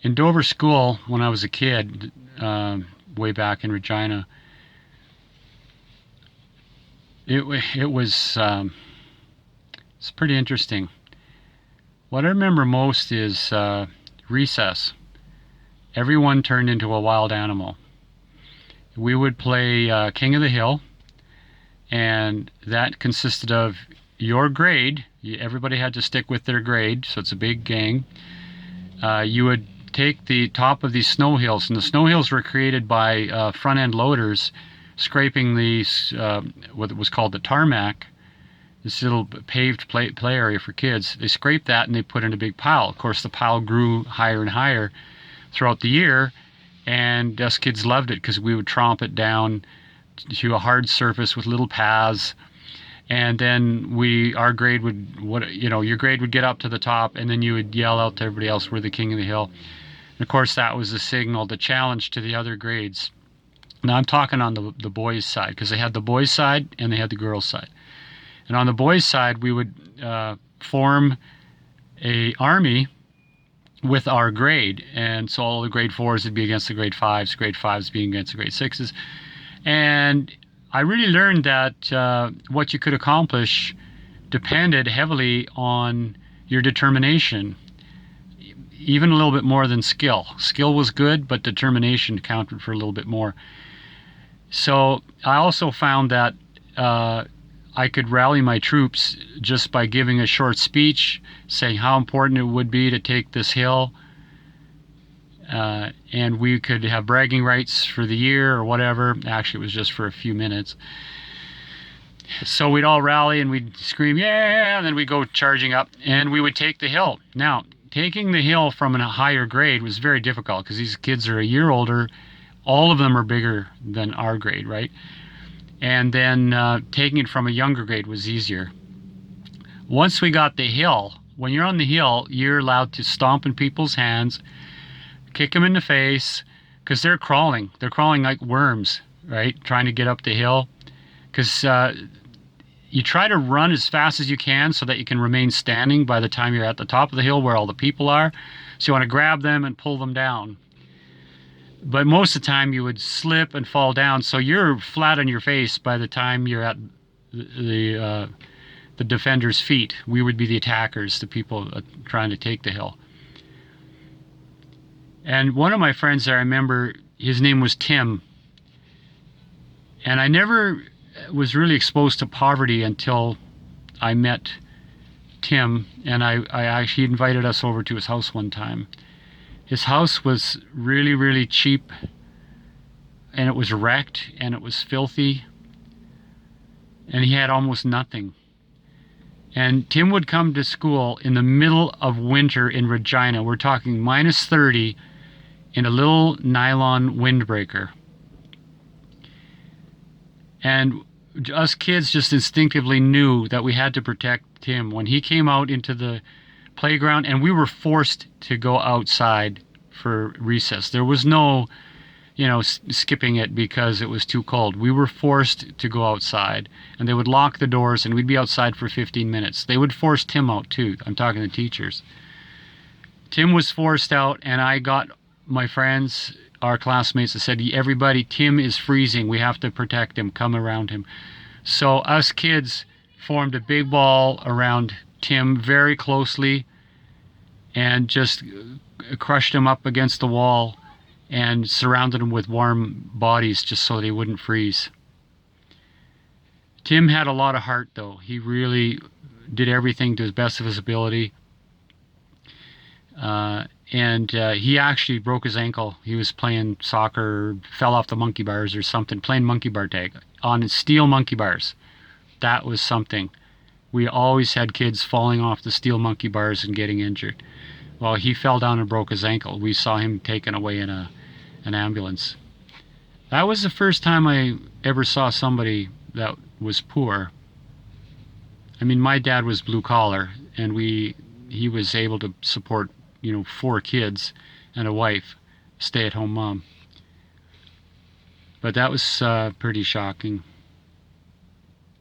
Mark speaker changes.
Speaker 1: In Dover School, when I was a kid, way back in Regina, it was it's pretty interesting. What I remember most is recess. Everyone turned into a wild animal. We would play King of the Hill, and that consisted of your grade. Everybody had to stick with their grade, so it's a big gang. You would take the top of these snow hills, and the snow hills were created by front-end loaders scraping these what was called the tarmac, this little paved play area for kids. They scraped that and they put in a big pile. Of course, the pile grew higher and higher throughout the year, and us kids loved it because we would tromp it down to a hard surface with little paths, and then our grade would, your grade would get up to the top, and then you would yell out to everybody else, we're the king of the hill. And of course, that was the signal, the challenge to the other grades. Now I'm talking on the boys' side, because they had the boys' side and they had the girls' side. And on the boys' side, we would form a army with our grade, and so all the grade 4s would be against the grade 5s being against the grade 6s. And I really learned that what you could accomplish depended heavily on your determination, even a little bit more than skill. Skill was good, but determination counted for a little bit more. So I also found that I could rally my troops just by giving a short speech saying how important it would be to take this hill, and we could have bragging rights for the year or whatever. Actually, it was just for a few minutes. So we'd all rally and we'd scream, yeah, and then we'd go charging up and we would take the hill. Now, taking the hill from a higher grade was very difficult because these kids are a year older. All of them are bigger than our grade, right? And then taking it from a younger grade was easier. Once we got the hill, when you're on the hill, you're allowed to stomp in people's hands, kick them in the face, because they're crawling. They're crawling like worms, right? Trying to get up the hill. Because you try to run as fast as you can so that you can remain standing by the time you're at the top of the hill where all the people are. So you want to grab them and pull them down. But most of the time you would slip and fall down, so you're flat on your face by the time you're at the defender's feet. We would be the attackers, the people trying to take the hill. And one of my friends there, I remember, his name was Tim. And I never was really exposed to poverty until I met Tim, and I actually invited us over to his house one time. His house was really, really cheap, and it was wrecked, and it was filthy, and he had almost nothing. And Tim would come to school in the middle of winter in Regina. We're talking minus 30 in a little nylon windbreaker. And us kids just instinctively knew that we had to protect Tim. When he came out into the playground, and we were forced to go outside for recess. There was no, skipping it because it was too cold. We were forced to go outside, and they would lock the doors, and we'd be outside for 15 minutes. They would force Tim out too. I'm talking to teachers. Tim was forced out, and I got my friends, our classmates, that said, everybody, Tim is freezing. We have to protect him. Come around him. So us kids formed a big ball around Tim very closely and just crushed him up against the wall and surrounded him with warm bodies just so they wouldn't freeze. Tim had a lot of heart, though. He really did everything to the best of his ability. And he actually broke his ankle. He was playing soccer, fell off the monkey bars or something, playing monkey bar tag on steel monkey bars. That was something. We always had kids falling off the steel monkey bars and getting injured. Well, he fell down and broke his ankle. We saw him taken away in an ambulance. That was the first time I ever saw somebody that was poor. I mean, my dad was blue collar, and he was able to support 4 kids and a wife, stay-at-home mom. But that was pretty shocking.